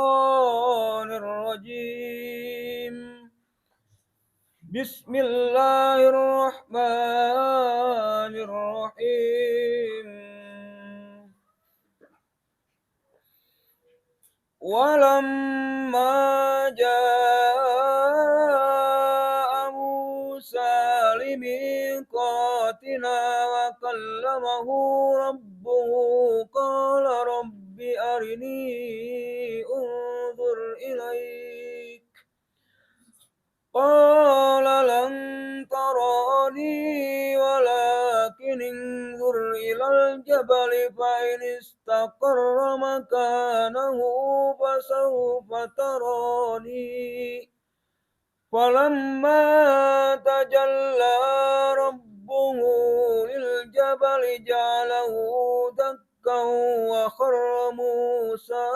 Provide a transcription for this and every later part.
الشيطان الرجيم بسم الله الرحمن الرحيم ولما جاء موسى لميقاتنا وكلمه ربه قال رب أرني انظر إليك قال لن تراني ولكن انظر إلى الجبل فإن استقر مكانه فسوف تراني فلما تجلى ربه للجبل جعله دكا وخر موسى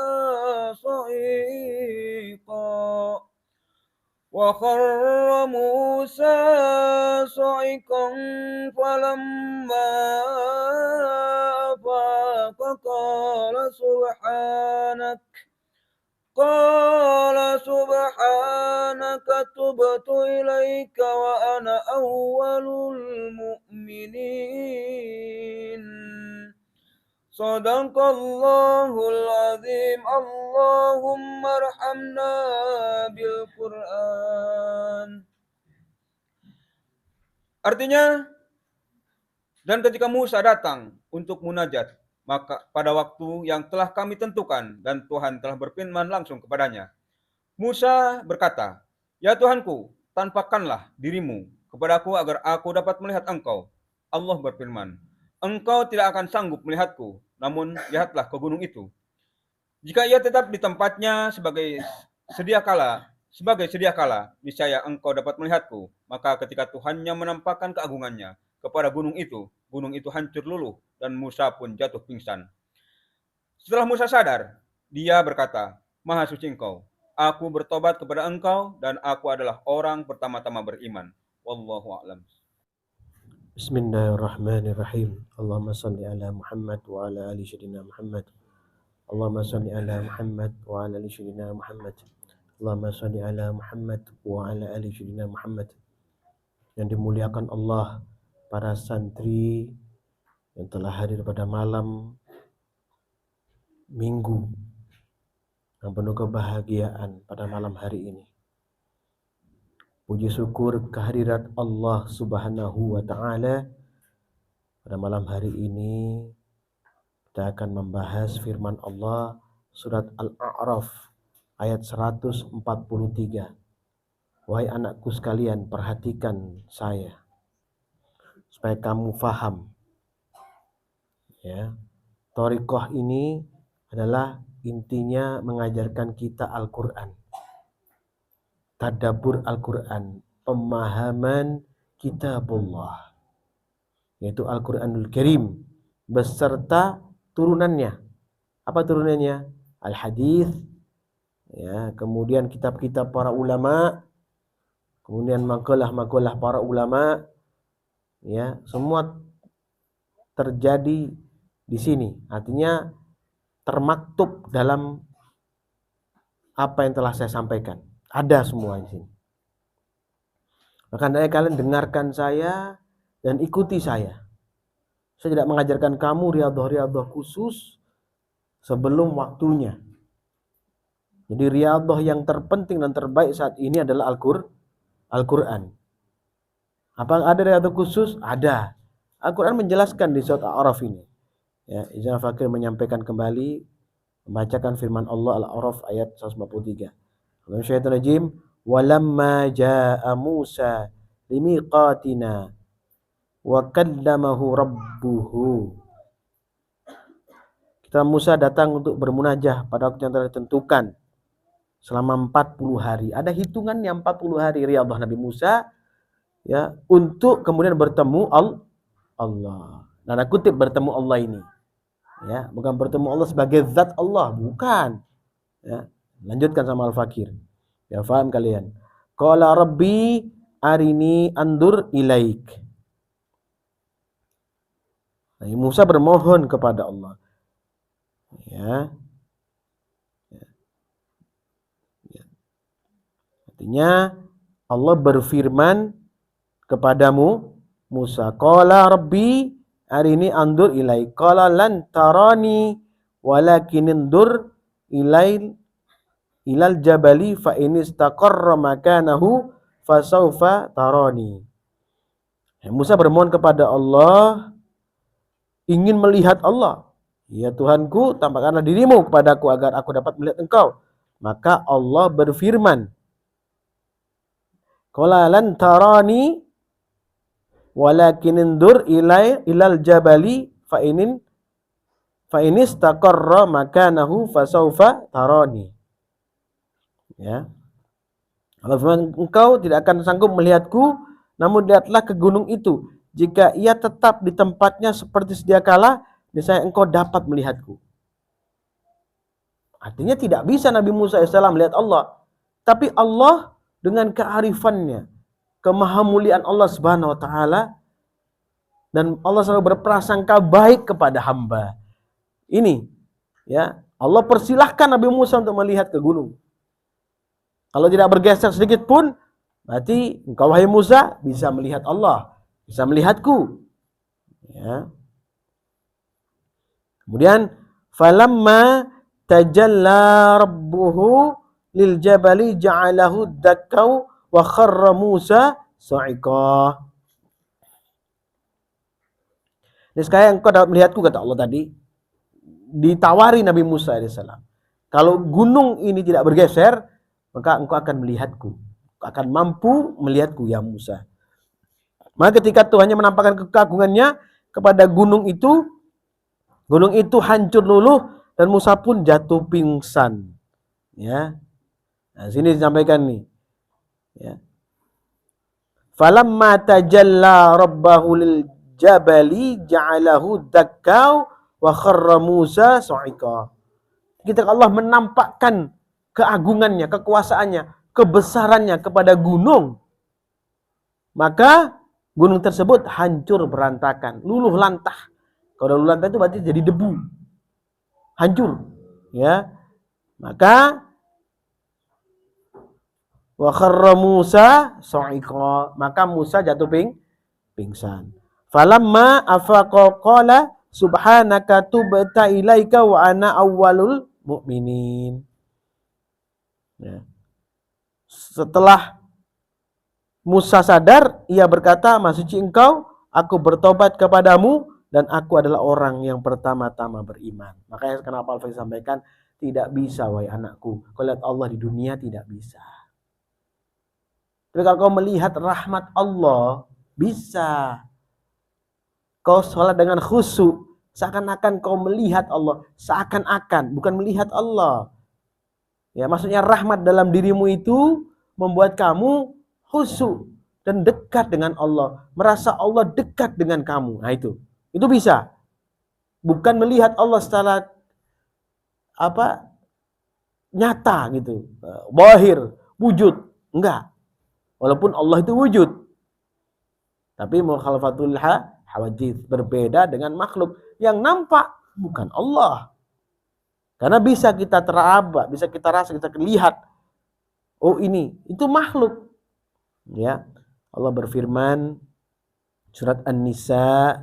صعقا فلما أفاق قال سبحانك تبت إليك وأنا أول المؤمنين صدق الله العظيم اللهم ارحمنا بالقرآن. Artinya, dan ketika Musa datang untuk munajat, maka pada waktu yang telah kami tentukan dan Tuhan telah berfirman langsung kepadanya, Musa berkata, "Ya Tuhanku, tampakkanlah dirimu kepadaku agar aku dapat melihat engkau." Allah berfirman, "Engkau tidak akan sanggup melihatku, namun lihatlah ke gunung itu. Jika ia tetap di tempatnya sebagai sedia kala, niscaya engkau dapat melihatku." Maka ketika Tuhannya menampakkan keagungannya kepada gunung itu hancur luluh dan Musa pun jatuh pingsan. Setelah Musa sadar, dia berkata, "Maha suci engkau, aku bertobat kepada engkau dan aku adalah orang pertama-tama beriman." Wallahu a'lam. Bismillahirrahmanirrahim. Allahumma salli ala Muhammad wa ala ali sayyidina Muhammad. Allahumma salli ala Muhammad wa ala ali sayyidina Muhammad. Allahumma salli ala Muhammad wa ala ali sayyidina Muhammad. Yang dimuliakan Allah, para santri yang telah hadir pada malam Minggu yang penuh kebahagiaan pada malam hari ini. Puji syukur kehadirat Allah Subhanahu wa Ta'ala. Pada malam hari ini kita akan membahas firman Allah surat Al-A'raf ayat 143. Wahai anakku sekalian, perhatikan saya supaya kamu faham. Ya, thariqah ini adalah intinya mengajarkan kita Al-Quran, tadabbur Al-Quran, pemahaman kitabullah, yaitu Al-Quranul Karim beserta turunannya. Apa turunannya? Al-Hadis, ya, kemudian kitab-kitab para ulama, kemudian makalah-makalah para ulama, ya, semua terjadi di sini. Artinya termaktub dalam apa yang telah saya sampaikan. Ada semua di sini. Maka kalian dengarkan saya dan ikuti saya. Saya tidak mengajarkan kamu riyadhah-riyadhah khusus sebelum waktunya. Jadi riyadhah yang terpenting dan terbaik saat ini adalah Al-Quran. Apa ada riyadhah khusus? Ada. Al-Quran menjelaskan di surat Al-A'raf ini. Ya, Izan Fakir menyampaikan kembali, membacakan firman Allah Al-A'raf ayat 143. Syaitanir walamma jaa Musa limiqatina wa kallamahu rabbuhu. Kita Musa datang untuk bermunajah pada waktu yang telah ditentukan selama 40 hari. Ada hitungannya 40 hari riyadhah Nabi Musa, ya, untuk kemudian bertemu Allah. Nah, kutip bertemu Allah ini, ya, bukan bertemu Allah sebagai zat Allah, bukan. Ya, lanjutkan sama Al-Fakir. Ya, paham kalian? Qala rabbi arini andur ilaik. Nah, Musa bermohon kepada Allah. Ya. Artinya Allah berfirman kepadamu Musa, qala rabbi arini andur ilai, qala lan tarani walakin andur ilal jabali fa in istaqarra makanahu fasaufa tarani. Musa bermohon kepada Allah, ingin melihat Allah. Ya Tuhanku, tampakkanlah dirimu kepadaku agar aku dapat melihat engkau. Maka Allah berfirman, qala lan tarani walakin indur ilal jabali fa in istaqarra makanahu fasaufa tarani. Ya. Allah firman, engkau tidak akan sanggup melihatku, namun lihatlah ke gunung itu. Jika ia tetap di tempatnya seperti sedia kala, niscaya engkau dapat melihatku. Artinya tidak bisa Nabi Musa AS melihat Allah. Tapi Allah dengan kearifannya, kemahamuliaan Allah Subhanahu wa taala, dan Allah selalu berprasangka baik kepada hamba. Ini ya, Allah persilahkan Nabi Musa untuk melihat ke gunung. Kalau tidak bergeser sedikit pun, berarti engkau wahai Musa bisa melihat Allah, bisa melihatku. Ya. Kemudian falamma tajalla rabbuhu lil jabali ja'alahu dakkau wa kharra Musa sa'iqa. Sekarang engkau dapat melihatku, kata Allah tadi. Ditawari Nabi Musa AS. Kalau gunung ini tidak bergeser, maka engkau akan melihatku. Engkau akan mampu melihatku ya Musa. Maka ketika Tuhannya menampakkan kekagungannya kepada gunung itu hancur luluh dan Musa pun jatuh pingsan. Ya. Nah, sini disampaikan nih. Ya. Falamma tajalla rabbahu lil jabali ja'alahu dakkau wa kharra Musa sa'iqa. Ketika Allah menampakkan keagungannya, kekuasaannya, kebesarannya kepada gunung, maka gunung tersebut hancur berantakan, luluh lantah. Kalau luluh lantah itu berarti jadi debu, hancur. Ya, maka wa kharra Musa sa'iqa, maka Musa jatuh pingsan. Falamma afaqa qala subhanaka tubta ilaika wa ana awwalul mu'minin. Ya. Setelah Musa sadar, ia berkata, Maha suci engkau, aku bertobat kepadamu dan aku adalah orang yang pertama-tama beriman. Makanya kenapa Al-Fatih sampaikan, tidak bisa wahai anakku, kau lihat Allah di dunia tidak bisa. Tapi kalau kau melihat rahmat Allah, bisa. Kau sholat dengan khusyuk, seakan-akan kau melihat Allah, seakan-akan, bukan melihat Allah. Ya, maksudnya rahmat dalam dirimu itu membuat kamu khusyuk dan dekat dengan Allah, merasa Allah dekat dengan kamu. Nah itu bisa. Bukan melihat Allah secara nyata gitu, zahir, wujud, enggak. Walaupun Allah itu wujud, tapi mukhalafatul hawadits, berbeda dengan makhluk yang nampak bukan Allah. Karena bisa kita teraba, bisa kita rasa, kita lihat. Oh ini, itu makhluk. Ya, Allah berfirman surat An-Nisa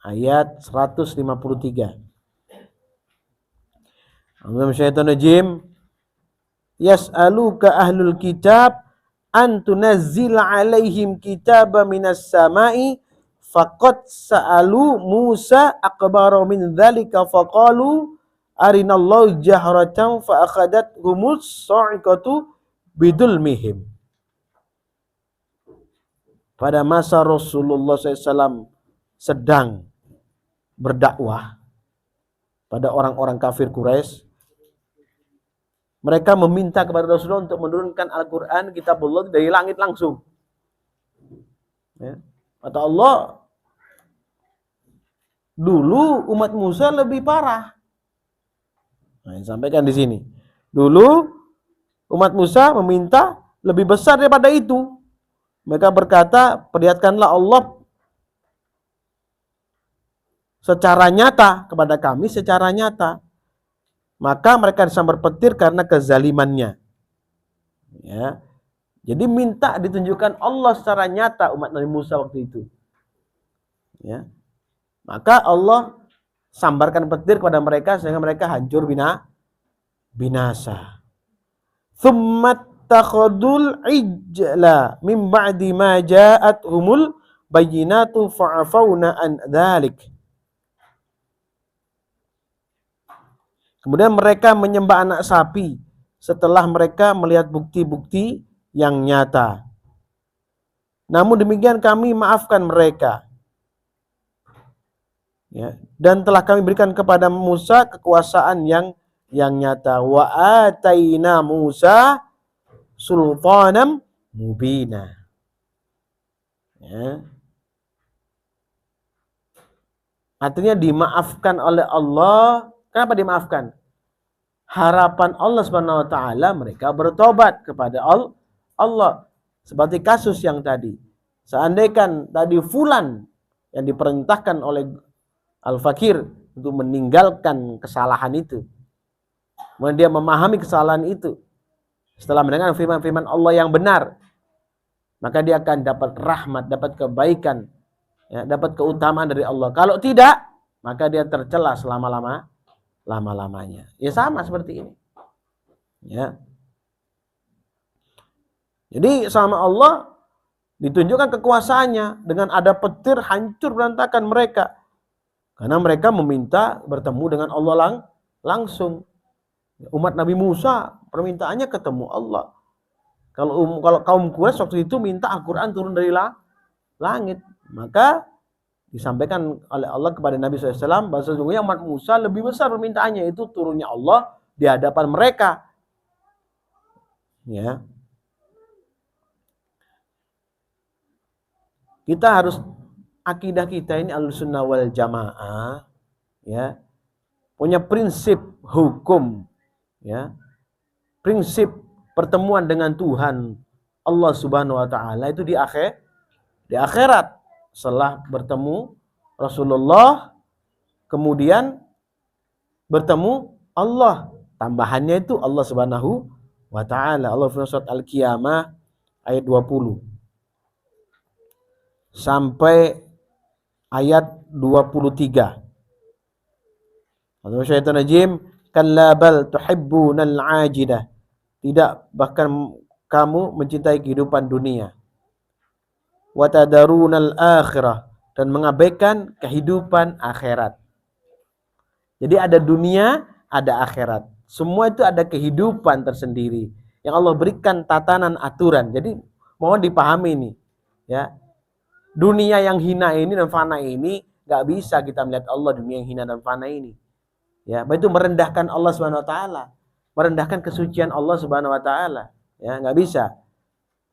ayat 153. A'udzubillahi yas'aluka ahlul kitab an tunazzila alaihim kitaba minas sama'i faqad sa'alu Musa akbaru min dzalika faqalu arinallahu jahratan fa akhadathumuz sa'iqatu bidulmihim. Pada masa Rasulullah SAW sedang berdakwah pada orang-orang kafir Quraisy, mereka meminta kepada Rasulullah untuk menurunkan Al-Quran, kitabullah dari langit langsung. Ya. Kata Allah, dulu umat Musa lebih parah. Nah, yang sampaikan di sini. Dulu umat Musa meminta lebih besar daripada itu. Mereka berkata, perlihatkanlah Allah secara nyata kepada kami, secara nyata. Maka mereka disambar petir karena kezalimannya. Ya. Jadi minta ditunjukkan Allah secara nyata umat Nabi Musa waktu itu. Ya. Maka Allah sambarkan petir kepada mereka sehingga mereka hancur binasa. Tsummat takhadul ijla min ba'di ma ja'athumul bayyinatu fa'afawna an dzalik. Kemudian mereka menyembah anak sapi setelah mereka melihat bukti-bukti yang nyata. Namun demikian kami maafkan mereka. Ya, dan telah kami berikan kepada Musa kekuasaan yang nyata. Wa ataina Musa sultanan mubina. Ya. Artinya dimaafkan oleh Allah. Kenapa dimaafkan? Harapan Allah Subhanahu wa taala mereka bertobat kepada Allah. Seperti kasus yang tadi. Seandainya tadi fulan yang diperintahkan oleh Al-Fakir untuk meninggalkan kesalahan itu. Kemudian dia memahami kesalahan itu. Setelah mendengar firman-firman Allah yang benar, maka dia akan dapat rahmat, dapat kebaikan, ya, dapat keutamaan dari Allah. Kalau tidak, maka dia tercela selama-lamanya. Ya sama seperti ini. Ya. Jadi sama Allah ditunjukkan kekuasaannya dengan ada petir hancur berantakan mereka. Karena mereka meminta bertemu dengan Allah langsung. Umat Nabi Musa permintaannya ketemu Allah. Kalau kaum Quraisy waktu itu minta Al-Quran turun dari langit, maka disampaikan oleh Allah kepada Nabi SAW bahwa sesungguhnya umat Musa lebih besar permintaannya, itu turunnya Allah di hadapan mereka. Ya. Kita harus akidah kita ini Ahlussunnah wal Jamaah, ya, punya prinsip hukum, ya, prinsip pertemuan dengan Tuhan Allah Subhanahu wa taala itu di akhirat setelah bertemu Rasulullah, kemudian bertemu Allah. Tambahannya itu Allah Subhanahu wa taala. Allah firman surat Al-Qiyamah ayat 20 sampai ayat 23. Atau syaitan rajim, kalla bal tuhibbunal ajilah. Tidak, bahkan kamu mencintai kehidupan dunia. Wa tadarunal akhirah, dan mengabaikan kehidupan akhirat. Jadi ada dunia, ada akhirat. Semua itu ada kehidupan tersendiri yang Allah berikan tatanan aturan. Jadi mohon dipahami ini, ya. Dunia yang hina ini dan fana ini nggak bisa kita melihat Allah dunia yang hina dan fana ini. Ya, itu merendahkan Allah Subhanahu wa taala, merendahkan kesucian Allah Subhanahu wa taala. Ya, nggak bisa.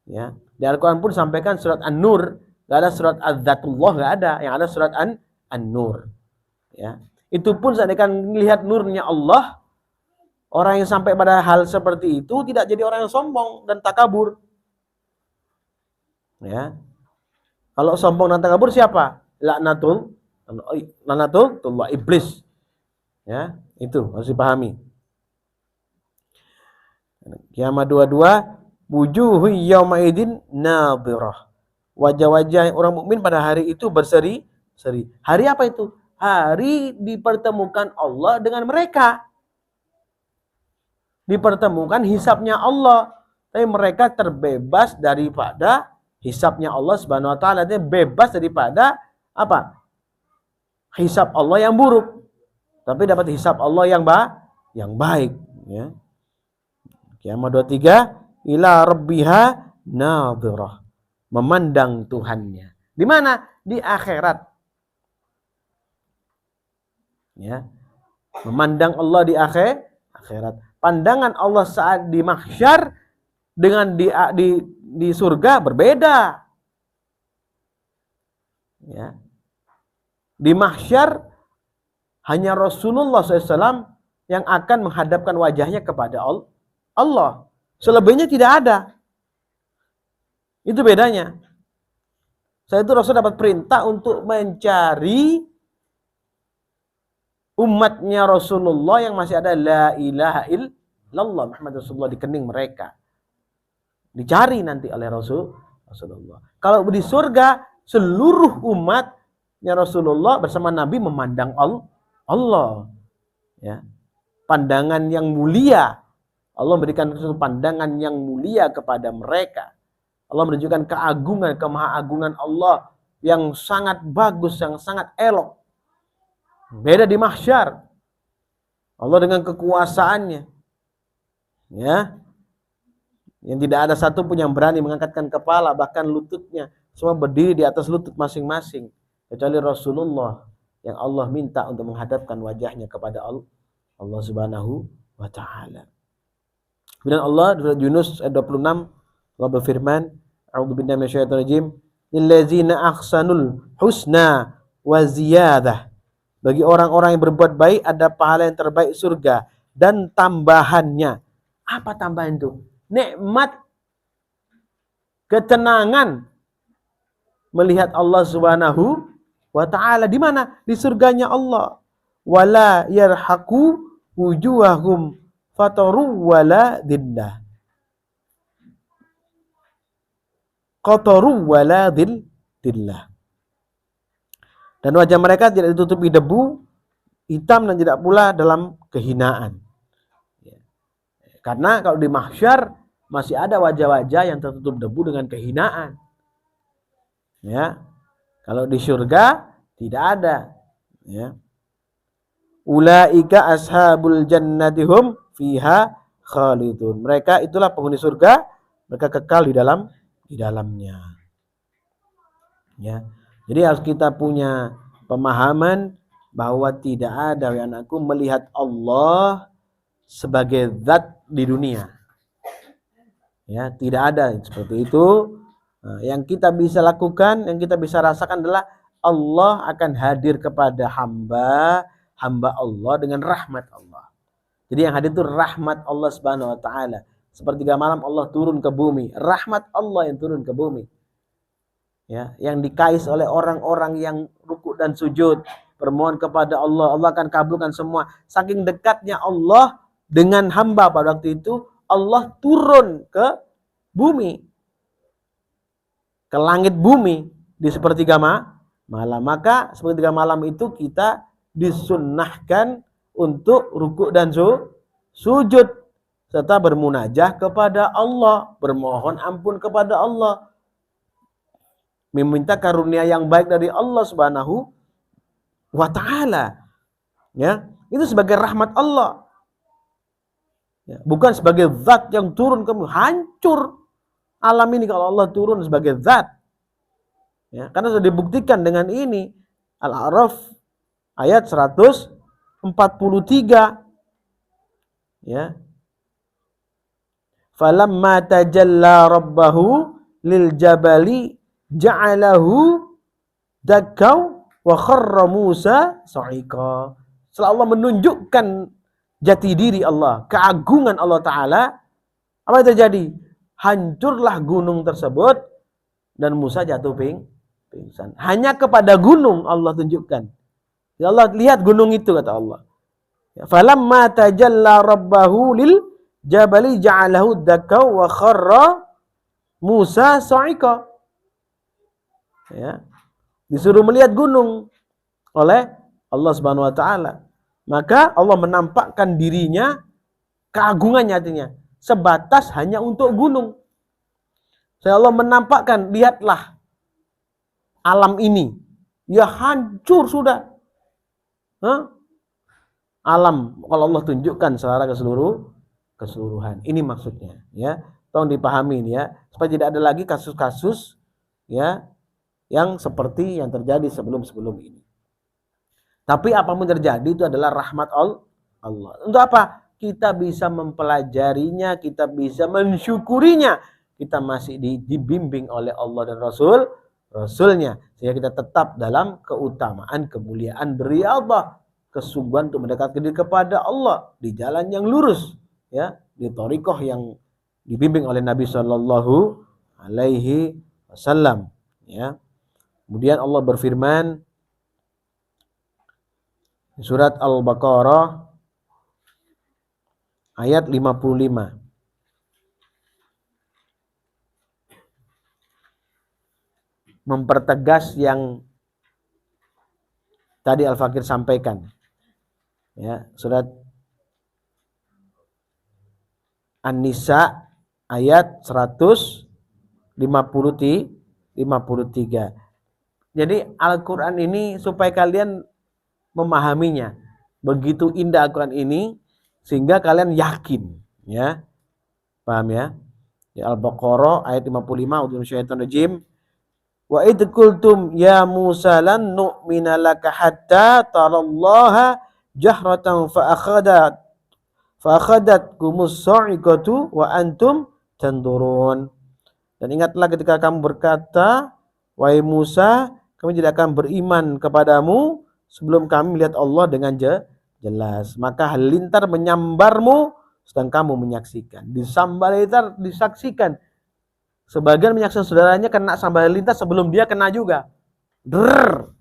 Ya, di Al-Qur'an pun sampaikan surat An-Nur, nggak ada surat Az-Zatullah, nggak ada, yang ada surat An-Nur. Ya, itu pun seandainya melihat nurnya Allah, orang yang sampai pada hal seperti itu tidak jadi orang yang sombong dan takabur. Ya. Kalau sombong dan takabur siapa? Laknatullah, iblis. Ya, itu harus dipahami. Kiamat 22, wujuhu yaumaidin nadhirah. Wajah-wajah orang mukmin pada hari itu berseri-seri. Hari apa itu? Hari dipertemukan Allah dengan mereka. Dipertemukan hisabnya Allah. Tapi mereka terbebas daripada hisabnya Allah Subhanahu wa taala, dia bebas daripada apa? Hisab Allah yang buruk. Tapi dapat hisab Allah yang baik, ya. Kiamat 23, ila rabbiha nadhirah. Memandang Tuhannya. Di mana? Di akhirat. Ya. Memandang Allah di akhirat. Pandangan Allah saat di mahsyar dengan di surga berbeda. Ya. Di mahsyar hanya Rasulullah SAW yang akan menghadapkan wajahnya kepada Allah. Selebihnya tidak ada. Itu bedanya. Saya itu Rasul dapat perintah untuk mencari umatnya Rasulullah yang masih ada la ilaha illallah Muhammad Rasulullah di kening mereka. Dicari nanti oleh Rasulullah. Kalau di surga, seluruh umatnya Rasulullah bersama Nabi memandang Allah. Ya. Pandangan yang mulia. Allah memberikan suatu pandangan yang mulia kepada mereka. Allah menunjukkan keagungan, kemahaagungan Allah yang sangat bagus, yang sangat elok. Beda di mahsyar. Allah dengan kekuasaannya, ya, yang tidak ada satu pun yang berani mengangkatkan kepala, bahkan lututnya semua berdiri di atas lutut masing-masing, kecuali Rasulullah yang Allah minta untuk menghadapkan wajahnya kepada Allah Subhanahu wa taala. Kemudian Allah di surat Yunus ayat 26 Allah berfirman, A'udzubillahi minasyaitonir rajim, lillazina ahsanul husna wa ziyadah. Bagi orang-orang yang berbuat baik ada pahala yang terbaik surga dan tambahannya. Apa tambahan itu? Nikmat, ketenangan melihat Allah Subhanahu wa taala di mana? Di surganya Allah. Wala yarhaqu wujuhahum fataru wala dillah. Qataru wala dillah. Dan wajah mereka tidak ditutupi debu, hitam dan tidak pula dalam kehinaan. Karena kalau di mahsyar masih ada wajah-wajah yang tertutup debu dengan kehinaan. Ya. Kalau di surga tidak ada. Ya. Ulaika ashabul jannati hum fiha khalidun. Mereka itulah penghuni surga, mereka kekal di dalamnya. Ya. Jadi harus kita punya pemahaman bahwa tidak ada yang aku melihat Allah sebagai zat di dunia. Ya, tidak ada seperti itu. Nah, yang kita bisa lakukan, yang kita bisa rasakan adalah Allah akan hadir kepada hamba Allah dengan rahmat Allah. Jadi yang hadir itu rahmat Allah Subhanahu wa taala. Sepertiga malam Allah turun ke bumi, rahmat Allah yang turun ke bumi. Ya, yang dikais oleh orang-orang yang rukuk dan sujud, bermohon kepada Allah, Allah akan kabulkan semua. Saking dekatnya Allah dengan hamba pada waktu itu, Allah turun ke bumi, ke langit bumi di sepertiga malam. Maka sepertiga malam itu kita disunnahkan untuk rukuk dan sujud serta bermunajah kepada Allah, bermohon ampun kepada Allah, meminta karunia yang baik dari Allah Subhanahu wa taala. Ya, itu sebagai rahmat Allah. Ya, bukan sebagai zat yang turun ke bumi, hancur alam ini kalau Allah turun sebagai zat. Ya, karena sudah dibuktikan dengan ini. Al-A'raf ayat 143. Ya. Falamma tajalla rabbahu lil jabali ja'alahu dakau wa kharra Musa sa'iqa. Setelah Allah menunjukkan jati diri Allah, keagungan Allah Ta'ala, apa yang terjadi? Hancurlah gunung tersebut dan Musa jatuh pingsan. Hanya kepada gunung Allah tunjukkan. Ya Allah, lihat gunung itu, kata Allah. Falamma tajalla rabbahu lil jabali ja'alahu dakau wa kharra Musa sa'iqa. Ya, disuruh melihat gunung oleh Allah Subhanahu wa taala. Maka Allah menampakkan dirinya, keagungannya artinya sebatas hanya untuk gunung. Saya Allah menampakkan, lihatlah alam ini, ya hancur sudah. Alam kalau Allah tunjukkan secara keseluruhan. Ini maksudnya, ya. Tolong dipahami ya, supaya tidak ada lagi kasus-kasus ya yang seperti yang terjadi sebelum ini. Tapi apapun terjadi itu adalah rahmat Allah. Untuk apa? Kita bisa mempelajarinya, kita bisa mensyukurinya. Kita masih dibimbing oleh Allah dan Rasulnya. Sehingga kita tetap dalam keutamaan, kemuliaan berriyadhah, kesungguhan untuk mendekatkan diri kepada Allah di jalan yang lurus, ya, di thariqah yang dibimbing oleh Nabi Shallallahu Alaihi Wasallam. Ya. Kemudian Allah berfirman surat Al-Baqarah ayat 55. mempertegas yang tadi Al-Fakir sampaikan. Ya, surat An-Nisa ayat 153. Jadi Al-Quran ini supaya kalian memahaminya. Begitu indah Al-Quran ini sehingga kalian yakin, ya. Paham ya? Di Al-Baqarah ayat 55, A'udzu minasyaitonir rajim. Wa id qultum ya Musa lan nu'mina laka hatta tarallaha jahratan fa akhadatkumus sa'iqatu wa antum tanzurun. Dan ingatlah ketika kamu berkata, wahai Musa, kami tidak akan beriman kepadamu sebelum kami melihat Allah dengan jelas. Maka halilintar menyambarmu sedang kamu menyaksikan. Disambar halilintar disaksikan. Sebagian menyaksikan saudaranya kena sambar halilintar sebelum dia kena juga. Drrr.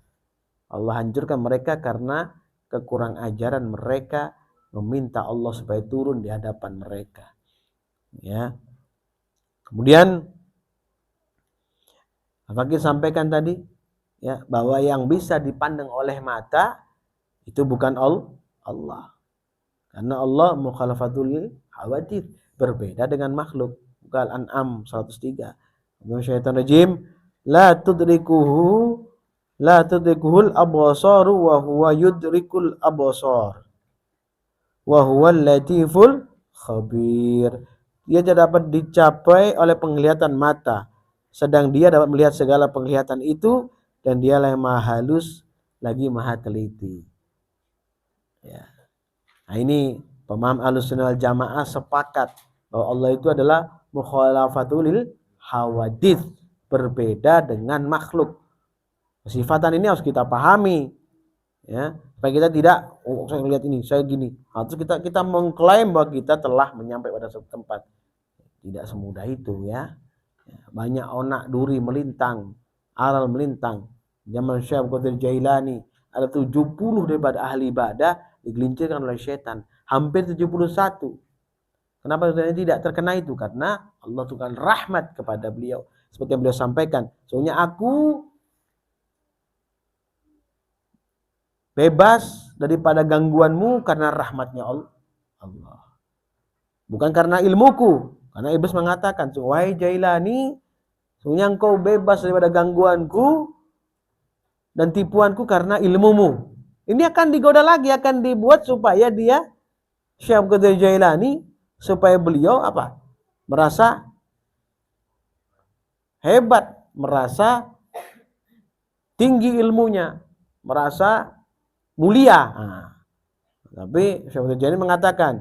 Allah hancurkan mereka karena kekurang ajaran mereka meminta Allah supaya turun di hadapan mereka. Ya. Kemudian Fakir sampaikan tadi, ya, bahwa yang bisa dipandang oleh mata itu bukan Allah. Karena Allah mukhalafatul hawadith, berbeda dengan makhluk. Al-An'am 103. Syaitan rajim, la tudrikuhul absaru wa huwa yudrikul absar. Wa huwal latiful khabir. Dia tidak dapat dicapai oleh penglihatan mata, sedang dia dapat melihat segala penglihatan itu, dan dialah yang maha halus lagi maha teliti. Ya. Nah, ini pemaham Ahlussunnah wal Jamaah sepakat bahwa Allah itu adalah mukhalafatul hawadith, berbeda dengan makhluk. Sifatan ini harus kita pahami, ya, supaya kita tidak saya melihat ini, saya gini. Terus kita mengklaim bahwa kita telah menyampai pada suatu tempat. Tidak semudah itu, ya. Banyak onak duri melintang, aral melintang. Zaman Syekh Abdul Qadir Jailani ada 70 daripada ahli ibadah digelincirkan oleh setan, hampir 71. Kenapa tidak terkena itu? Karena Allah Tuhan rahmat kepada beliau. Seperti yang beliau sampaikan, soalnya aku bebas daripada gangguanmu karena rahmatnya Allah. Bukan karena ilmuku. Karena iblis mengatakan, wahai Jailani, sesungguhnya engkau bebas daripada gangguanku dan tipuanku karena ilmumu. Ini akan digoda lagi, akan dibuat supaya dia, Syekh Abdul Qadir Jailani, supaya beliau apa? Merasa hebat, merasa tinggi ilmunya, merasa mulia. Nah, tapi Syekh Abdul Qadir Jailani mengatakan,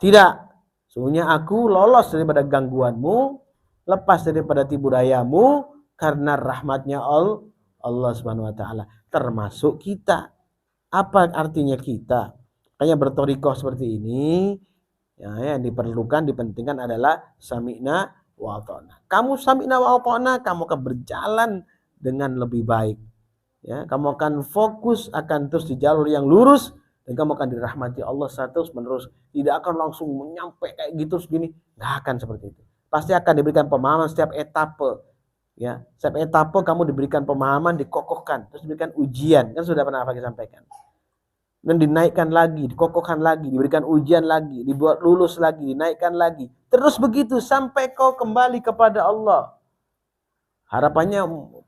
tidak. Sesungguhnya aku lolos daripada gangguanmu, lepas daripada tipu dayamu karena rahmatnya Allah Subhanahu wa taala, termasuk kita. Apa artinya kita? Makanya bertorikoh seperti ini, ya, yang diperlukan, dipentingkan adalah sami'na wa ata'na. Kamu sami'na wa ata'na, kamu akan berjalan dengan lebih baik. Ya, kamu akan fokus, akan terus di jalur yang lurus, dan kamu akan dirahmati Allah terus menerus. Tidak akan langsung menyampai kayak gitu segini, nggak akan seperti itu. Pasti akan diberikan pemahaman setiap etape. Ya, setiap etape kamu diberikan pemahaman, dikokohkan, terus diberikan ujian. Kan sudah pernah Fakir sampaikan. Dan dinaikkan lagi, dikokohkan lagi, diberikan ujian lagi, dibuat lulus lagi, dinaikkan lagi. Terus begitu sampai kau kembali kepada Allah. Harapannya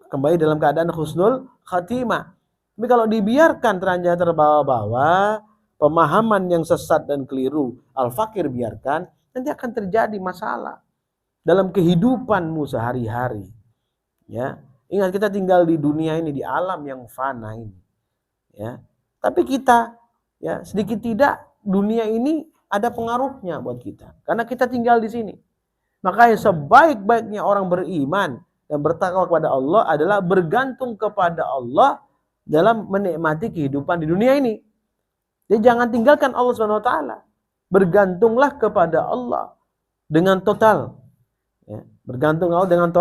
kembali dalam keadaan husnul khatimah. Tapi kalau dibiarkan terbawa-bawa, pemahaman yang sesat dan keliru, Al-Fakir biarkan, nanti akan terjadi masalah dalam kehidupanmu sehari-hari. Ya, ingat kita tinggal di dunia ini, di alam yang fana ini. Ya, tapi kita, ya, sedikit tidak dunia ini ada pengaruhnya buat kita, karena kita tinggal di sini. Makanya sebaik-baiknya orang beriman dan bertakwa kepada Allah adalah bergantung kepada Allah dalam menikmati kehidupan di dunia ini. Jadi jangan tinggalkan Allah SWT. Bergantunglah kepada Allah dengan total. Ya, bergantung Allah dengan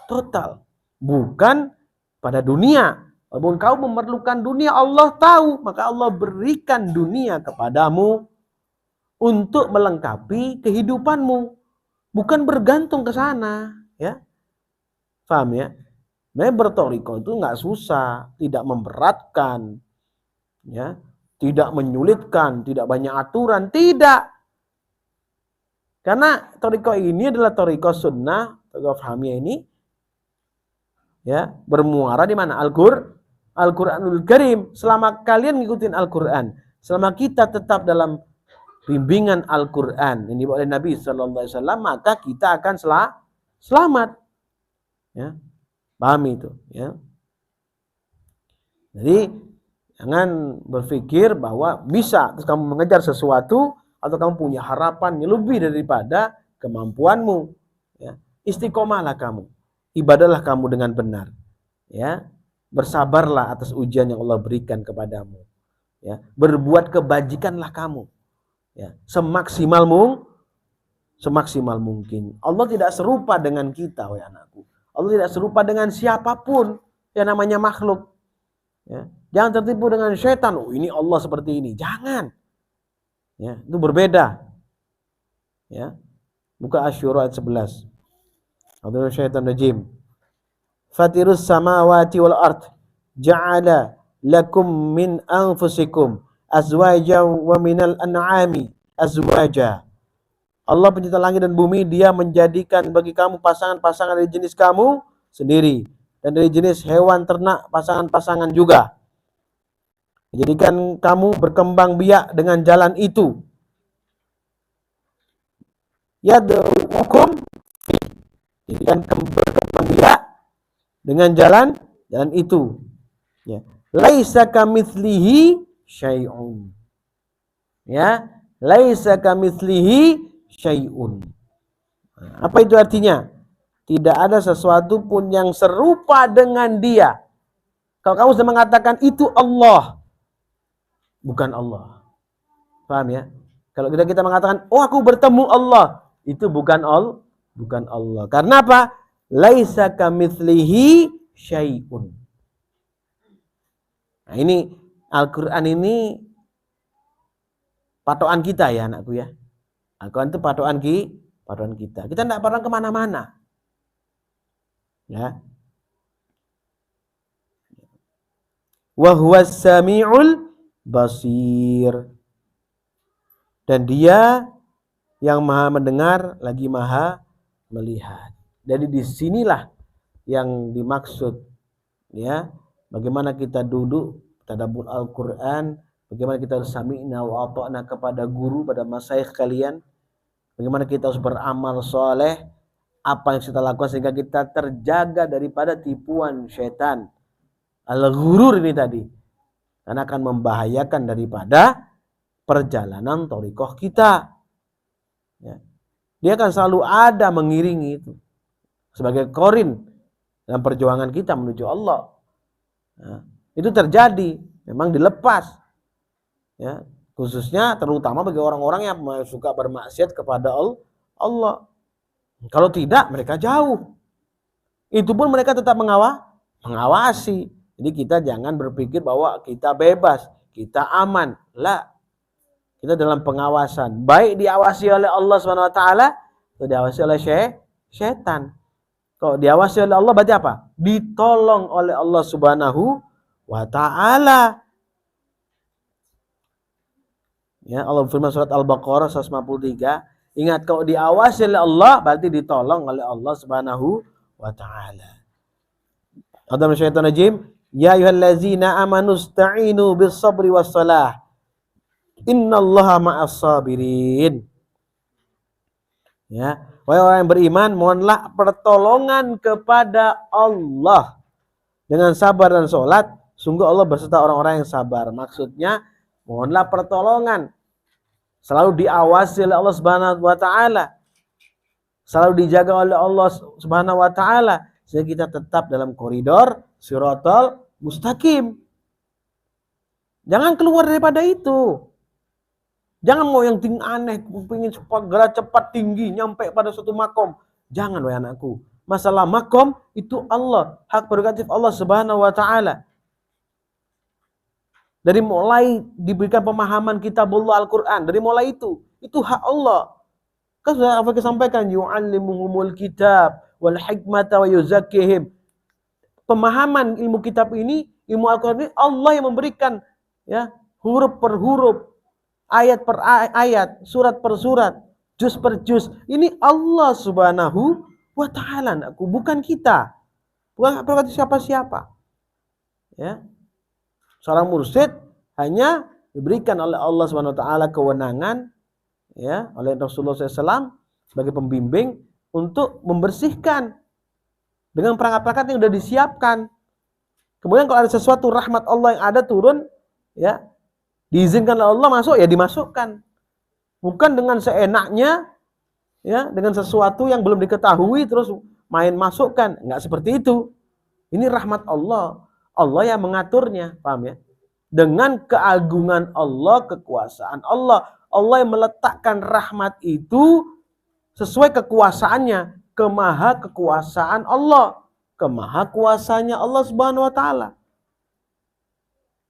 total. Bukan pada dunia. Walaupun kau memerlukan dunia, Allah tahu. Maka Allah berikan dunia kepadamu untuk melengkapi kehidupanmu. Bukan bergantung ke sana. Ya, paham ya? Sebenarnya bertoriko itu nggak susah, tidak memberatkan, ya, tidak menyulitkan, tidak banyak aturan, tidak. Karena toriko ini adalah toriko sunnah, toriko fahmiyah ini, ya, bermuara di mana? Al-Quranul Karim. Selama kalian ngikutin Al-Quran, selama kita tetap dalam bimbingan Al-Quran yang dibawa oleh Nabi Sallallahu Alaihi Wasallam, maka kita akan selamat. Ya, pahami itu. Ya. Jadi jangan berpikir bahwa bisa terus kamu mengejar sesuatu atau kamu punya harapan yang lebih daripada kemampuanmu. Ya. Istiqomahlah kamu, ibadahlah kamu dengan benar. Ya, bersabarlah atas ujian yang Allah berikan kepadamu. Ya, berbuat kebajikanlah kamu. Ya, semaksimal mungkin. Allah tidak serupa dengan kita, wahai anakku. Allah tidak serupa dengan siapapun yang namanya makhluk. Ya, jangan tertipu dengan syaitan. Oh, ini Allah seperti ini. Jangan. Ya, itu berbeda. Ya. Buka Asy-Syura ayat 11. A'udzu syaitan rajim. Fatirus samawati wal ard ja'ala lakum min anfusikum azwaja wa minal an'ami azwaja. Allah pencipta langit dan bumi, dia menjadikan bagi kamu pasangan-pasangan dari jenis kamu sendiri dan dari jenis hewan ternak pasangan-pasangan juga. Menjadikan kamu berkembang biak dengan jalan itu. Yad'ukum, jadikan kamu berkembang biak dengan jalan itu. Ya. Laisa kamitslihi syai'un. Ya, laisa kamitslihi syai'un. Apa itu artinya? Tidak ada sesuatu pun yang serupa dengan dia. Kalau kamu sudah mengatakan itu Allah, bukan Allah. Paham ya? Kalau kita mengatakan, oh aku bertemu Allah, itu bukan Allah. Karena apa? Laisa kamitslihi syai'un. Nah, ini Al-Quran ini patokan kita ya anakku ya. Al-Quran itu patokan kita. Kita tidak pernah kemana-mana. Ya. Wa huwas sami'ul basir. Dan dia yang maha mendengar lagi maha melihat. Jadi disinilah yang dimaksud, ya, bagaimana kita duduk tadabbur Al-Quran, bagaimana kita sami'na wa ata'na kepada guru, pada masyayikh kalian, bagaimana kita harus beramal soleh, apa yang kita lakukan sehingga kita terjaga daripada tipuan syaitan al-ghurur ini tadi, karena akan membahayakan daripada perjalanan thariqah kita. Ya. Dia akan selalu ada mengiringi itu sebagai korin dalam perjuangan kita menuju Allah. Nah, itu terjadi, memang dilepas. Ya, khususnya terutama bagi orang-orang yang suka bermaksiat kepada Allah. Kalau tidak, mereka jauh. Itu pun mereka tetap mengawasi. Jadi kita jangan berpikir bahwa kita bebas, kita aman. Lah, kita dalam pengawasan. Baik diawasi oleh Allah SWT atau diawasi oleh syaitan. Kalau diawasi oleh Allah berarti apa? Ditolong oleh Allah Subhanahu wa ta'ala. Ya, Allah firman surat Al-Baqarah 153, ingat kalau diawasi oleh Allah berarti ditolong oleh Allah Subhanahu wa ta'ala. Adam syaitan rajim, ya ayyuhallazina amanu ista'inu bis sabri was salah. Innallaha ma'as sabirin. Ya, wahai orang yang beriman, mohonlah pertolongan kepada Allah dengan sabar dan sholat. Sungguh Allah berserta orang-orang yang sabar. Maksudnya, mohonlah pertolongan. Selalu diawasi oleh Allah Subhanahu wa ta'ala. Selalu dijaga oleh Allah Subhanahu wa ta'ala. Sehingga kita tetap dalam koridor Shiratal Mustaqim. Jangan keluar daripada itu. Jangan mau yang tinggi aneh, ingin segera cepat tinggi nyampe pada suatu makom. Jangan wahai anakku. Masalah makom itu Allah, hak prerogatif Allah Subhanahu wa ta'ala. Dari mulai diberikan pemahaman kitabullah Al-Quran, dari mulai itu hak Allah. Kan sudah apa sampaikan, yu'allimuhumul kitab wal hikmata wa yuzakkihim. pemahaman ilmu kitab ini, ilmu Al-Quran ini Allah yang memberikan, ya, huruf per huruf, ayat per ayat, surat per surat, juz per juz. Ini Allah Subhanahu wa Ta'ala, bukan kita, bukan prerogatif siapa-siapa. Ya, seorang mursyid hanya diberikan oleh Allah Subhanahu wa Ta'ala kewenangan, ya, oleh Rasulullah SAW sebagai pembimbing untuk membersihkan dengan perangkat-perangkat yang sudah disiapkan. Kemudian kalau ada sesuatu rahmat Allah yang ada turun, ya, diizinkan oleh Allah masuk, ya dimasukkan. Bukan dengan seenaknya, ya, dengan sesuatu yang belum diketahui terus main masukkan. Enggak seperti itu. Ini rahmat Allah. Allah yang mengaturnya, paham ya? Dengan keagungan Allah, kekuasaan Allah. Allah yang meletakkan rahmat itu sesuai kekuasaannya, kemaha kekuasaan Allah, kemaha kuasanya Allah Subhanahu wa Ta'ala.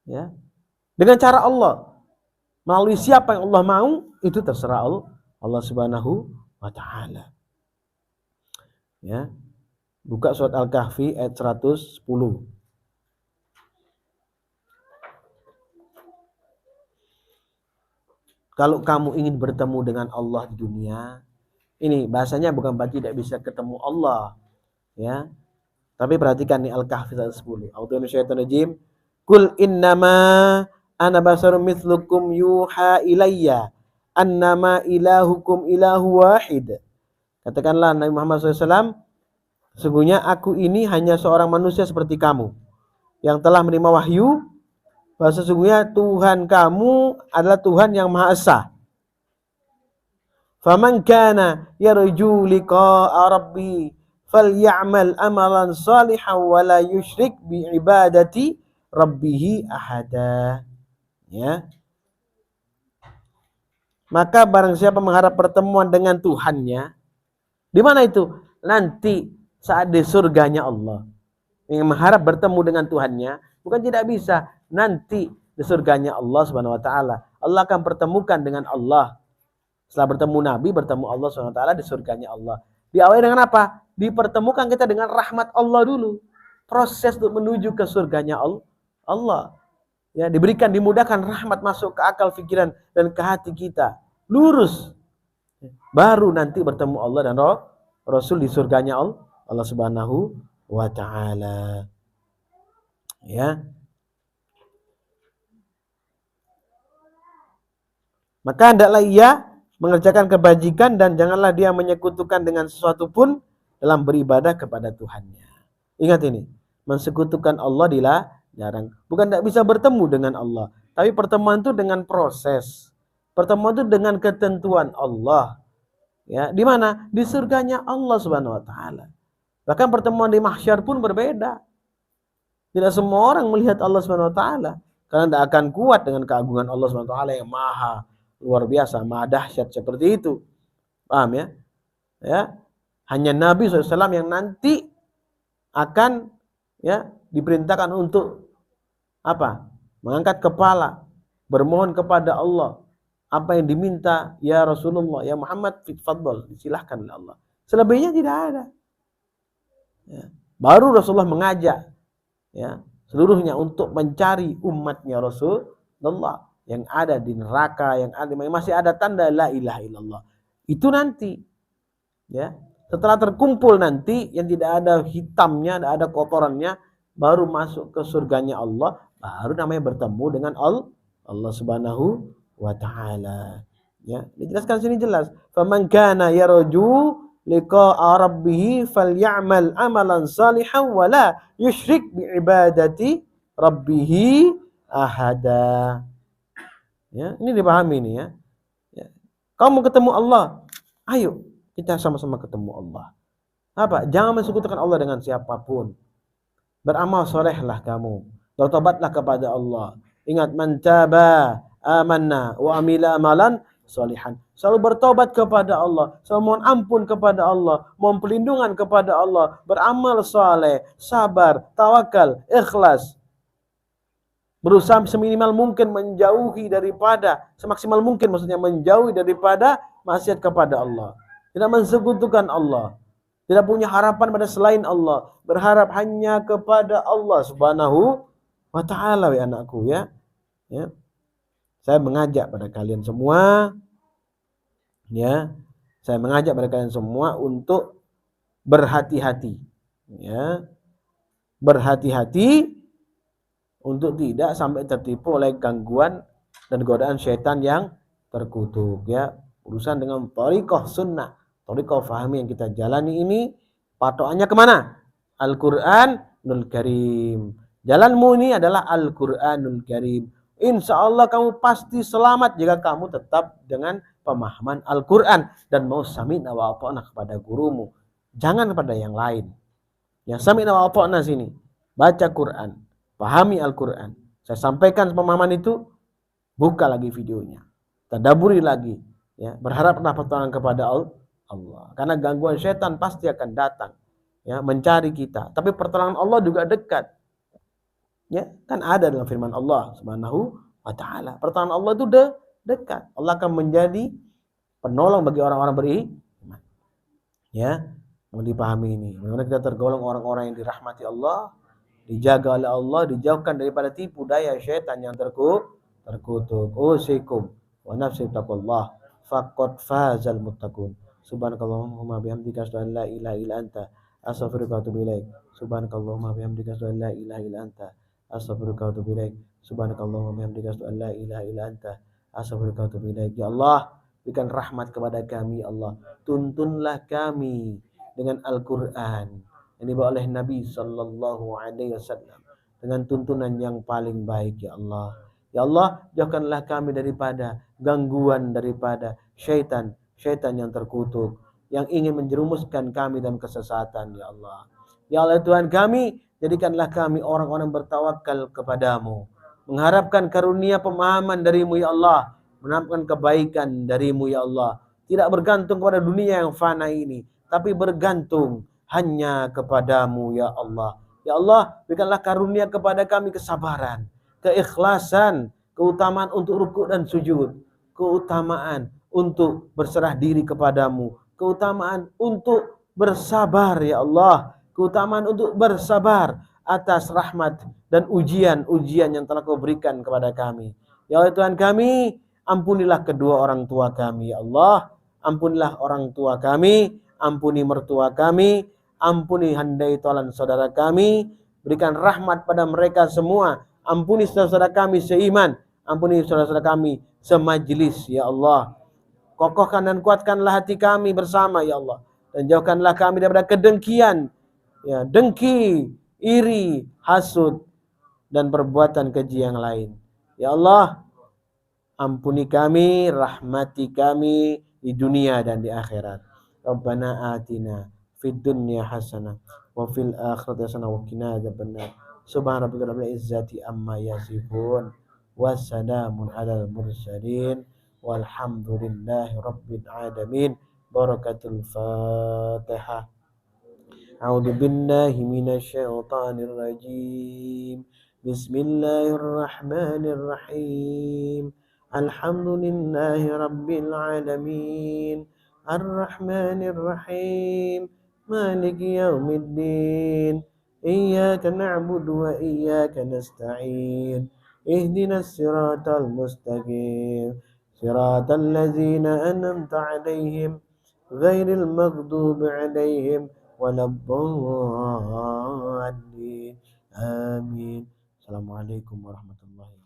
Ya. Dengan cara Allah, melalui siapa yang Allah mau, itu terserah Allah Subhanahu wa Ta'ala. Ya. Buka surat Al-Kahfi ayat 110. Kalau kamu ingin bertemu dengan Allah di dunia, ini bahasanya bukan berarti tidak bisa ketemu Allah, ya. Tapi perhatikan nih Al-Kahfi 110. A'udzu minasyaitonir rajim. Qul innama ana basarum mithlukum yuha ilayya annama ilahukum ilahu wahid. Katakanlah Nabi Muhammad SAW, sesungguhnya aku ini hanya seorang manusia seperti kamu yang telah menerima wahyu bahwa sesungguhnya Tuhan kamu adalah Tuhan yang Maha Esa. Faman kana yarju liqa'a rabbi falyamal amalan salihan wa la yusyrik bi ibadati rabbih ahada. Ya. Maka barang siapa mengharap pertemuan dengan Tuhannya, di mana itu? Nanti saat di surganya Allah. Yang mengharap bertemu dengan Tuhannya, bukan tidak bisa. Nanti di surganya Allah Subhanahu wa Ta'ala. Allah akan pertemukan dengan Allah. Setelah bertemu Nabi, bertemu Allah Subhanahu wa Ta'ala di surganya Allah. Diawali dengan apa? Dipertemukan kita dengan rahmat Allah dulu. Proses untuk menuju ke surganya Allah. Ya, diberikan, dimudahkan rahmat masuk ke akal, pikiran, dan ke hati kita. Lurus. Baru nanti bertemu Allah dan Rasul di surganya Allah Subhanahu wa Ta'ala. Ya. Maka hendaklah ia mengerjakan kebajikan dan janganlah dia menyekutukan dengan sesuatu pun dalam beribadah kepada Tuhannya. Ingat ini, mensekutukan Allah dilarang. Bukan tidak bisa bertemu dengan Allah, tapi pertemuan itu dengan proses. Pertemuan itu dengan ketentuan Allah. Ya, di mana? Di surganya Allah Subhanahu wa Ta'ala. Bahkan pertemuan di mahsyar pun berbeda. Tidak semua orang melihat Allah Subhanahu wa Ta'ala, karena tidak akan kuat dengan keagungan Allah Subhanahu wa Ta'ala yang maha luar biasa, maha dahsyat seperti itu. Paham ya? Ya. Hanya Nabi SAW yang nanti akan, ya, diperintahkan untuk apa? Mengangkat kepala, bermohon kepada Allah. Apa yang diminta, ya Rasulullah, ya Muhammad, fadl, silahkan oleh Allah. Selebihnya tidak ada. Ya. Baru Rasulullah mengajak, ya, seluruhnya untuk mencari umatnya Rasulullah yang ada di neraka, yang ada, masih ada tanda la ilaha illallah. Itu nanti, ya, setelah terkumpul nanti yang tidak ada hitamnya, tidak ada kotorannya, baru masuk ke surganya Allah, baru namanya bertemu dengan Allah Subhanahu wa Ta'ala. Ya, dijelaskan sini jelas. Faman kana yarju liqa'a rabbih falyamal amalan salihan wa la yusyrik bi ibadati rabbih ahada. Ya, ini dipahami ini, ya. Ya. Kamu ketemu Allah, ayo kita sama-sama ketemu Allah. Apa? Jangan mensekutukan Allah dengan siapapun. Beramal solehlah kamu, bertobatlah kepada Allah. Ingat, man taba amanna wa amila amalan solihan. Selalu bertobat kepada Allah, selalu mohon ampun kepada Allah, mohon perlindungan kepada Allah, beramal soleh, sabar, tawakal, ikhlas. Berusaha seminimal mungkin menjauhi daripada, semaksimal mungkin maksudnya menjauhi daripada maksiat kepada Allah. Tidak mensekutukan Allah. tidak punya harapan pada selain Allah, berharap hanya kepada Allah Subhanahu wa taala, ya anakku ya. Ya. Saya mengajak pada kalian semua, ya. Saya mengajak pada kalian semua untuk berhati-hati, ya. Berhati-hati untuk tidak sampai tertipu oleh gangguan dan godaan syaitan yang terkutuk, ya. Urusan dengan thariqah sunnah, thariqah fahmi yang kita jalani ini patokannya kemana? Al-Qur'anul Karim. Jalanmu ini adalah Al-Qur'anul Karim. Insya Allah kamu pasti selamat jika kamu tetap dengan pemahaman Al-Quran dan mau sami'na wa ata'na kepada gurumu, jangan kepada yang lain. Yang sami'na wa ata'na sini, baca Quran, pahami Al-Quran. Saya sampaikan pemahaman itu, buka lagi videonya, tadabburi lagi, ya, berharaplah pertolongan kepada Allah. Karena gangguan setan pasti akan datang, ya, mencari kita. Tapi pertolongan Allah juga dekat. Ya, kan ada dalam firman Allah Subhanahu wa taala. Pertolongan Allah itu dekat. Allah akan menjadi penolong bagi orang-orang beriman. Ya, mau dipahami ini. Bagaimana kita tergolong orang-orang yang dirahmati Allah, dijaga oleh Allah, dijauhkan daripada tipu daya syaitan yang terkutuk. Usikum wa nafsi taqullah faqad fazal muttaqun. Subhanakallahumma bihamdika asyhadu an la ilaha illa anta astaghfiruka wa atubu ilaik. Subhanakallahumma bihamdika asyhadu an la ilaha illa anta astaghfiruka wa atubu ilaik. Subhanakallahumma bihamdika asyhadu an la ilaha illa anta astaghfiruka wa atubu ilaik. Ya Allah, berikan rahmat kepada kami, Allah. Tuntunlah kami dengan Al-Qur'an yang dibawa oleh Nabi sallallahu alaihi wasallam dengan tuntunan yang paling baik, ya Allah. Ya Allah, jauhkanlah kami daripada gangguan daripada syaitan yang terkutuk yang ingin menjerumuskan kami dalam kesesatan, ya Allah. Ya Allah Tuhan kami, jadikanlah kami orang-orang bertawakal kepadamu, mengharapkan karunia pemahaman darimu, ya Allah, mengharapkan kebaikan darimu, ya Allah. Tidak bergantung kepada dunia yang fana ini, tapi bergantung hanya kepadamu, ya Allah. Ya Allah, berikanlah karunia kepada kami kesabaran, keikhlasan, keutamaan untuk rukuk dan sujud, keutamaan untuk berserah diri kepadamu, keutamaan untuk bersabar, ya Allah, keutamaan untuk bersabar atas rahmat dan ujian-ujian yang telah Kau berikan kepada kami. Ya Allah Tuhan kami, ampunilah kedua orang tua kami, ya Allah. Ampunilah orang tua kami, ampuni mertua kami, ampuni handai tolan saudara kami, berikan rahmat pada mereka semua. Ampuni saudara-saudara kami seiman, ampuni saudara-saudara kami semajlis, ya Allah. Kokohkan dan kuatkanlah hati kami bersama, ya Allah. Dan jauhkanlah kami daripada kedengkian, ya, dengki, iri, hasud, dan perbuatan keji yang lain. Ya Allah, ampuni kami, rahmati kami di dunia dan di akhirat. Rabbana atina fid dunya hasanah wa fil akhirati hasanah wa qina adzabannar. Subhana rabbika rabbil izzati amma yasifun wassalamun alal mursalin walhamdulillahi rabbil alamin. Barakatul Fatihah. A'udzu billahi minasy syaithanir rajim. Bismillahirrahmanirrahim. Alhamdulillahi rabbil alamin. Ar-Rahmanir Rahim. Maliki yaumiddin. Iyyaka na'budu wa iyyaka nasta'in. Ihdinas siratal mustaqim. Siratal ladzina an'amta 'alaihim ghairil maghdubi 'alaihim waladdallin. Amin. Assalamualaikum warahmatullahi